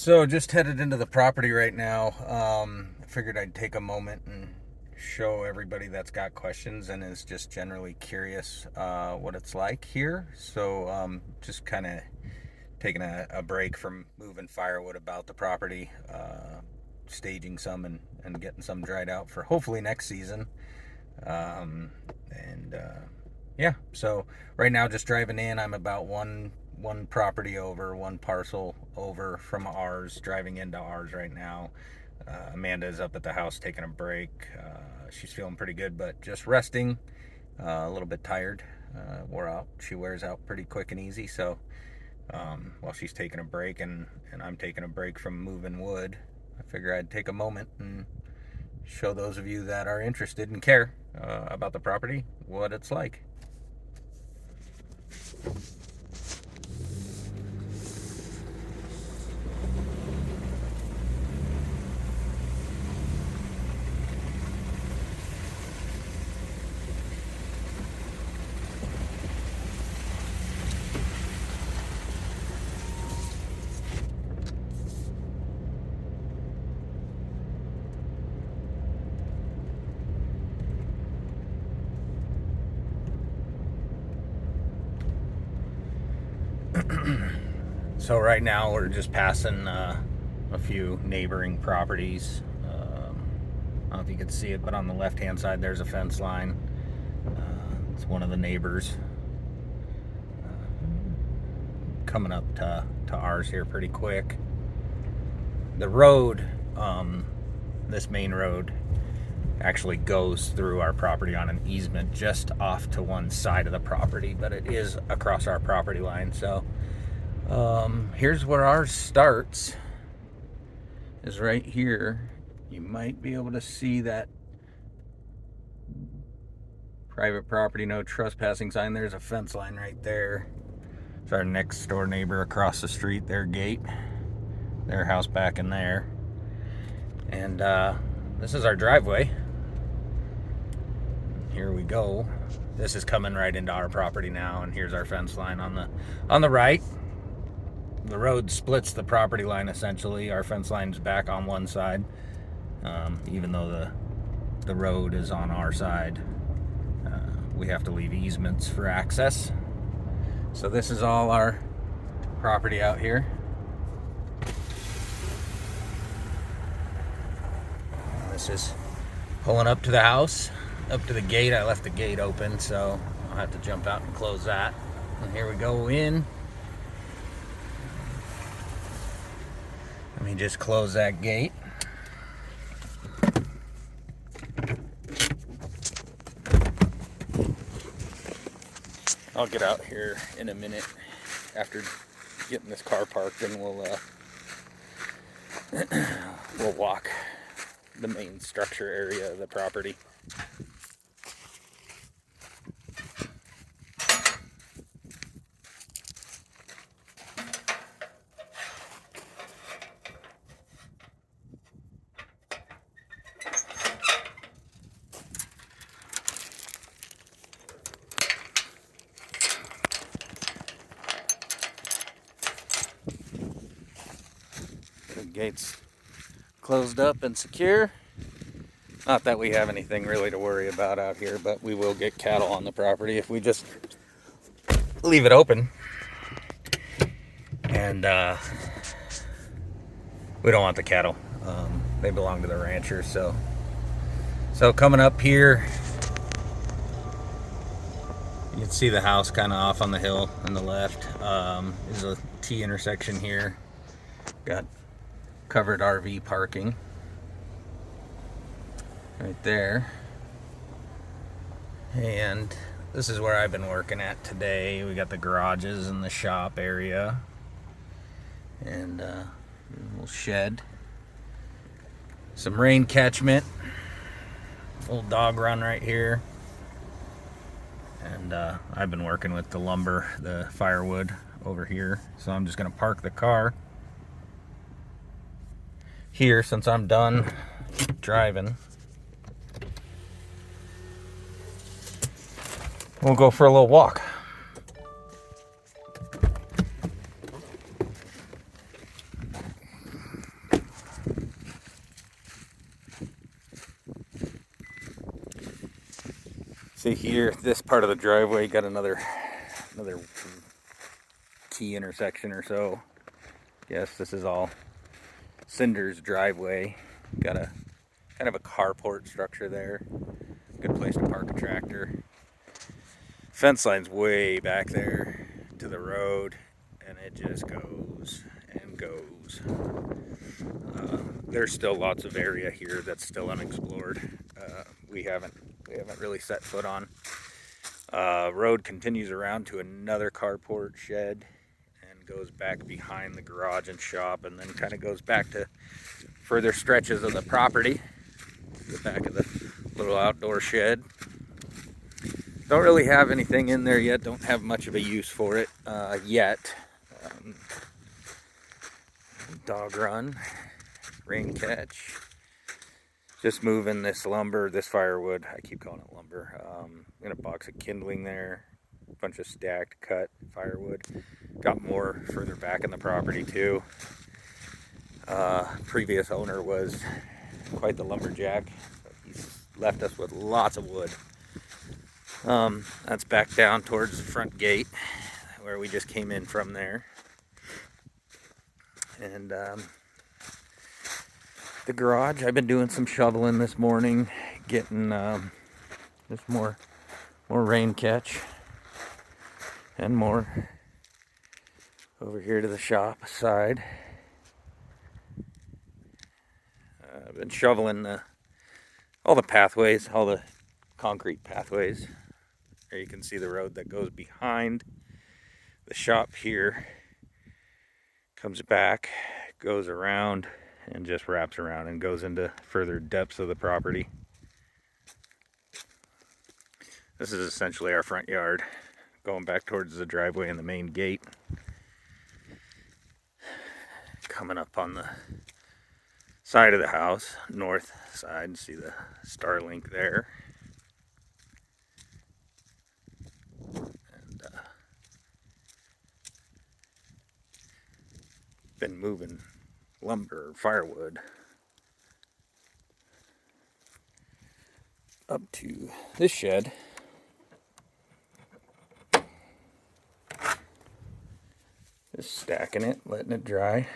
So just headed into the property right now. Figured I'd take a moment and show everybody that's got questions and is just generally curious what it's like here. So just kind of taking a break from moving firewood about the property, staging some and getting some dried out for hopefully next season. And yeah, so right now just driving in. I'm about one property over, one parcel over from ours, driving into ours right now. Amanda is up at the house taking a break. She's feeling pretty good, but just resting, a little bit tired, wore out. She wears out pretty quick and easy. So while she's taking a break and I'm taking a break from moving wood, I figure I'd take a moment and show those of you that are interested and care about the property what it's like. So right now we're just passing a few neighboring properties. I don't know if you can see it, but on the left-hand side there's a fence line. It's one of the neighbors. Coming up to ours here pretty quick. The road, this main road, actually goes through our property on an easement just off to one side of the property, but it is across our property line. So here's where ours starts, is right here. You might be able to see that private property, no trespassing sign. There's a fence line right there. It's our next door neighbor across the street, their gate, their house back in there. And this is our driveway. Here we go. This is coming right into our property now, and here's our fence line on the right. The road splits the property line essentially. Our fence line's back on one side, even though the road is on our side. We have to leave easements for access. So this is all our property out here. This is pulling up to the house, up to the gate. I left the gate open, so I'll have to jump out and close that. And here we go in. Let me just close that gate. I'll get out here in a minute after getting this car parked, and we'll walk the main structure area of the property. The gate's closed up and secure. Not that we have anything really to worry about out here, but we will get cattle on the property if we just leave it open. And we don't want the cattle. They belong to the rancher. So coming up here, you can see the house kind of off on the hill on the left. There's a T intersection here. Got covered RV parking right there. And this is where I've been working at today. We got the garages and the shop area, and a little shed, some rain catchment, little dog run right here. And I've been working with the lumber, the firewood over here. So I'm just gonna park the car here since I'm done driving. We'll go for a little walk. See here, this part of the driveway got another T intersection or so. Yes, this is all Cinder's driveway. Got a kind of a carport structure there. Good place to park a tractor. Fence line's way back there to the road, and it just goes and goes. There's still lots of area here that's still unexplored. We haven't really set foot on. Road continues around to another carport shed and goes back behind the garage and shop, and then kind of goes back to further stretches of the property. The back of the little outdoor shed. Don't really have anything in there yet. Don't have much of a use for it yet. Dog run, rain catch. Just moving this lumber, this firewood. I keep calling it lumber. Got a box of kindling there. A bunch of stacked cut firewood. Got more further back in the property too. Previous owner was quite the lumberjack. He's left us with lots of wood. That's back down towards the front gate where we just came in from there. And the garage, I've been doing some shoveling this morning, getting just more rain catch and more over here to the shop side. I've been shoveling all the pathways, all the concrete pathways. There you can see the road that goes behind the shop here, comes back, goes around, and just wraps around and goes into further depths of the property. This is essentially our front yard, going back towards the driveway and the main gate. Coming up on the side of the house, north side, see the Starlink there. And been moving lumber, firewood up to this shed. Just stacking it, letting it dry.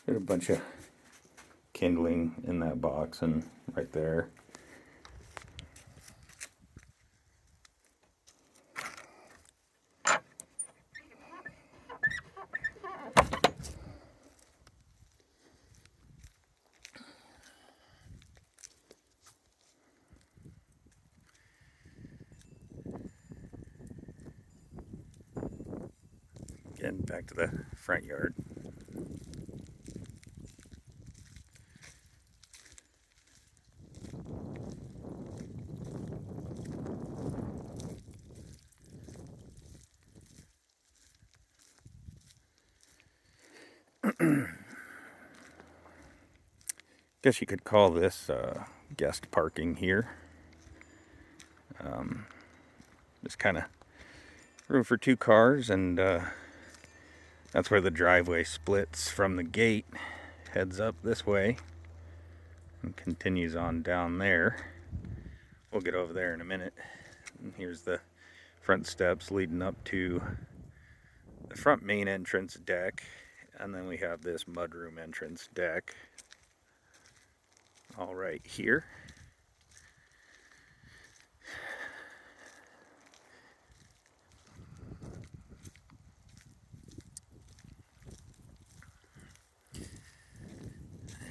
Got a bunch of kindling in that box and right there. Getting back to the front yard. Guess you could call this guest parking here. Just kind of room for 2 cars, and that's where the driveway splits from the gate, heads up this way, and continues on down there. We'll get over there in a minute. And here's the front steps leading up to the front main entrance deck, and then we have this mudroom entrance deck all right here.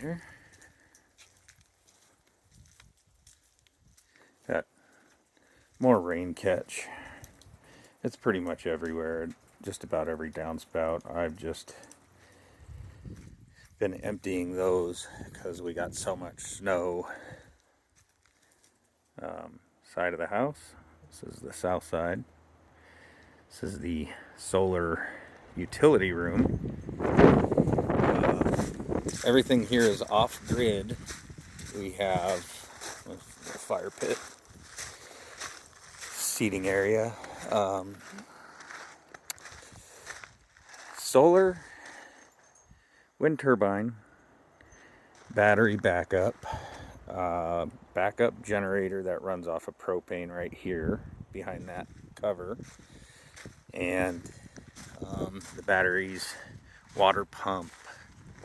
There. Got more rain catch. It's pretty much everywhere, just about every downspout. I've just been emptying those because we got so much snow. Side of the house. This is the south side. This is the solar utility room. Everything here is off grid. We have a fire pit, seating area, solar, wind turbine, battery backup, backup generator that runs off of propane right here behind that cover, and the batteries, water pump,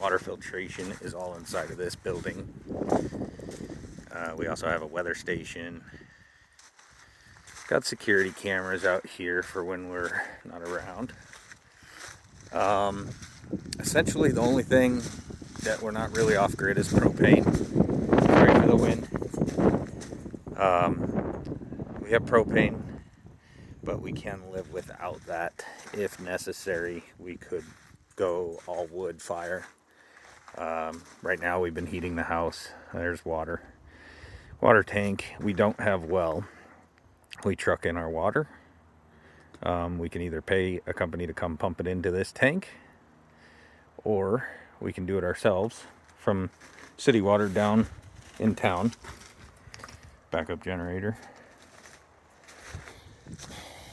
water filtration is all inside of this building. We also have a weather station. Got security cameras out here for when we're not around. Essentially the only thing that we're not really off grid is propane. Sorry for the wind. We have propane, but we can live without that if necessary. We could go all wood fire. Right now we've been heating the house. There's water tank. We don't have well. We truck in our water. We can either pay a company to come pump it into this tank, or we can do it ourselves from city water down in town. Backup generator.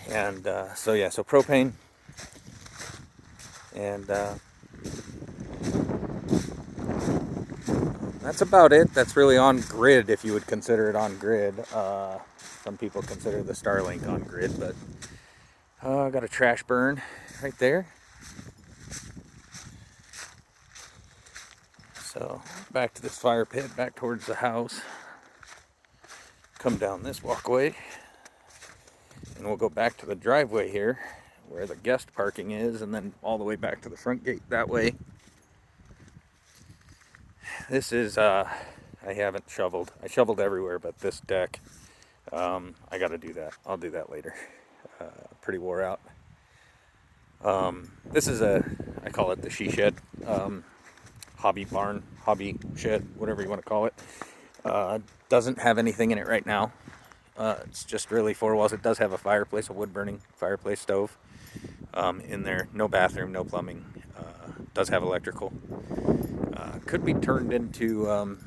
And so propane, and that's about it. That's really on grid, if you would consider it on grid. Some people consider the Starlink on grid, but I got a trash burn right there. So back to this fire pit, back towards the house. Come down this walkway, and we'll go back to the driveway here where the guest parking is, and then all the way back to the front gate that way. This is, I haven't shoveled. I shoveled everywhere but this deck. I got to do that. I'll do that later. Pretty wore out. This is I call it the she shed. Hobby barn, hobby shed, whatever you want to call it. Doesn't have anything in it right now. It's just really 4 walls. It does have a fireplace, a wood burning fireplace stove in there. No bathroom, no plumbing. Does have electrical. Could be turned into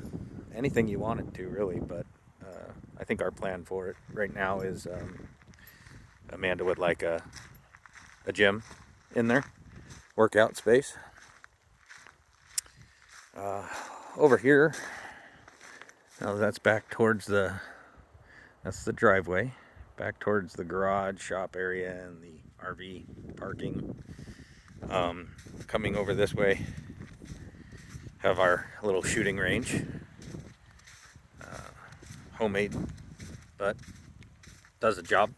anything you want it to, really, but I think our plan for it right now is Amanda would like a gym in there, workout space. Over here, now that's back towards that's the driveway, back towards the garage, shop area, and the RV parking. Coming over this way, have our little shooting range. Homemade, but does the job.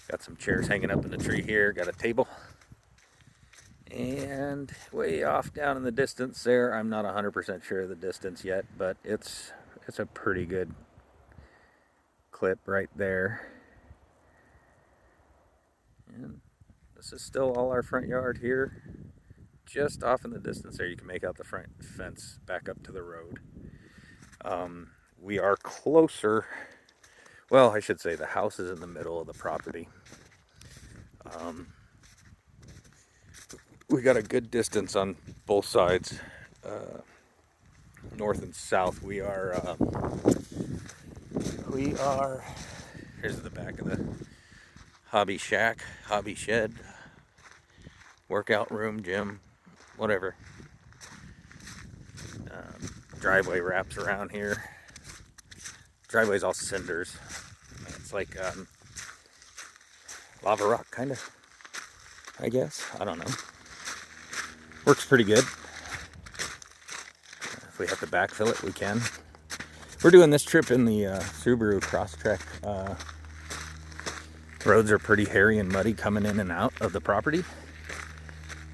Got some chairs hanging up in the tree here, got a table. And way off down in the distance there, I'm not 100% sure of the distance yet, but it's a pretty good clip right there. And this is still all our front yard here. Just off in the distance there, you can make out the front fence back up to the road. We are closer, well, I should say the house is in the middle of the property. We got a good distance on both sides, north and south. We are, here's the back of the hobby shack, hobby shed, workout room, gym, whatever. Driveway wraps around here. Driveway's all cinders. It's like lava rock, kind of, I guess. I don't know. Works pretty good. If we have to backfill it, we can. We're doing this trip in the Subaru Crosstrek. Roads are pretty hairy and muddy coming in and out of the property.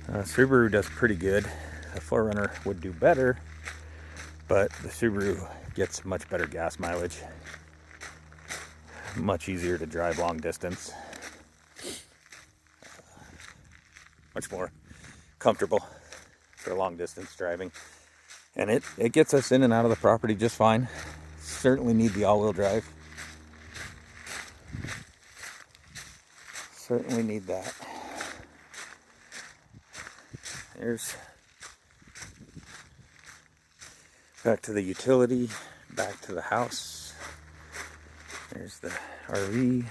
Subaru does pretty good. The 4Runner would do better, but the Subaru gets much better gas mileage. Much easier to drive long distance. Much more comfortable for long distance driving. And it gets us in and out of the property just fine. Certainly need the all-wheel drive. Certainly need that. There's back to the utility, back to the house. There's the RV.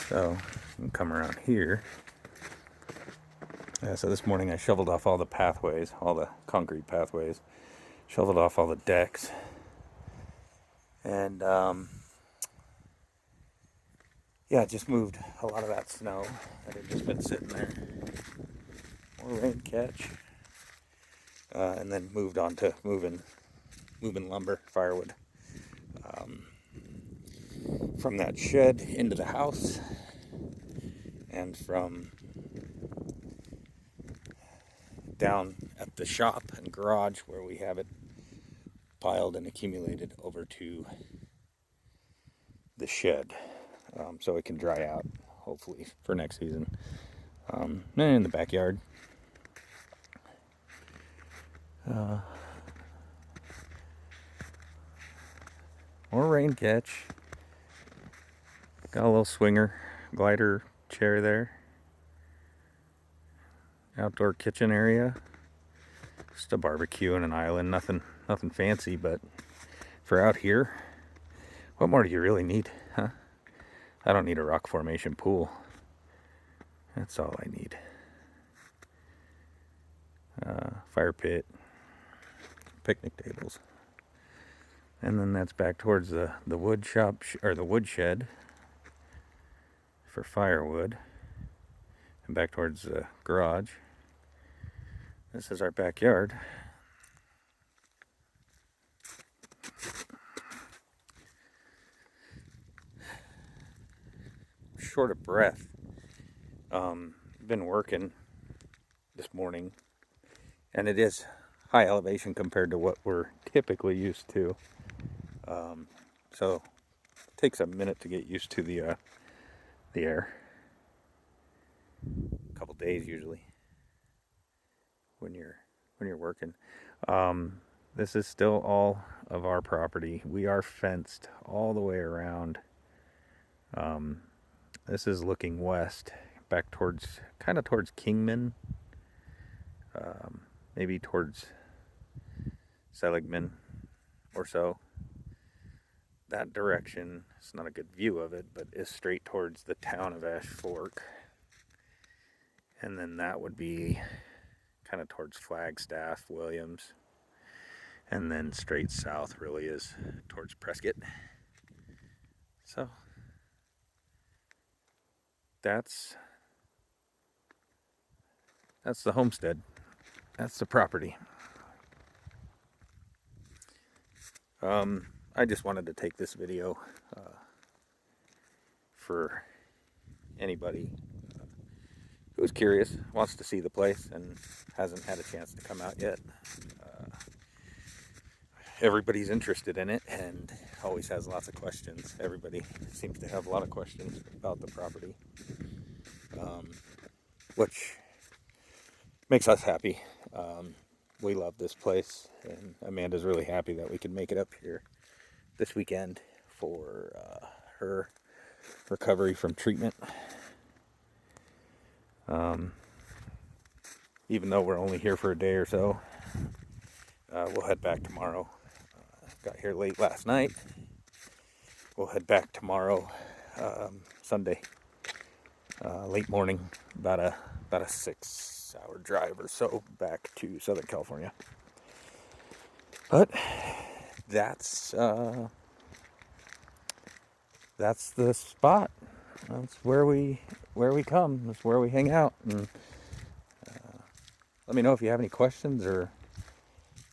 So you can come around here. So this morning I shoveled off all the pathways, all the concrete pathways. shoveled off all the decks, and yeah, just moved a lot of that snow that had just been sitting there. More rain catch, and then moved on to moving lumber, firewood, from that shed into the house, and from down at the shop and garage where we have it piled and accumulated over to the shed, so it can dry out, hopefully, for next season. And in the backyard, more rain catch. Got a little swinger glider chair there. Outdoor kitchen area. Just a barbecue and an island. Nothing fancy, but for out here, what more do you really need, huh? I don't need a rock formation pool. That's all I need. Fire pit, picnic tables, and then that's back towards the wood shop or the wood shed for firewood, and back towards the garage. This is our backyard. Short of breath. Been working this morning, and it is high elevation compared to what we're typically used to. So it takes a minute to get used to the air. A couple days usually when you're working. This is still all of our property. We are fenced all the way around. This is looking west, back towards, kind of towards Kingman, maybe towards Seligman or so. That direction, it's not a good view of it, but is straight towards the town of Ash Fork. And then that would be kind of towards Flagstaff, Williams. And then straight south really is towards Prescott. So that's the homestead. That's the property. I just wanted to take this video for anybody who's curious, wants to see the place, and hasn't had a chance to come out yet. Everybody's interested in it and always has lots of questions. Everybody seems to have a lot of questions about the property, which makes us happy. We love this place, and Amanda's really happy that we can make it up here this weekend for her recovery from treatment. Even though we're only here for a day or so, we'll head back tomorrow. Got here late last night. We'll head back tomorrow, Sunday, late morning, about a 6-hour drive or so back to Southern California. But that's the spot. That's where we come. That's where we hang out. And let me know if you have any questions or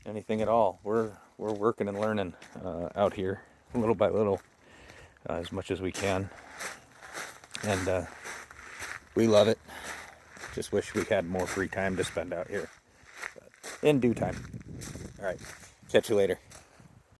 anything at all. We're working and learning out here, little by little, as much as we can, and we love it. Just wish we had more free time to spend out here, but in due time. All right, catch you later.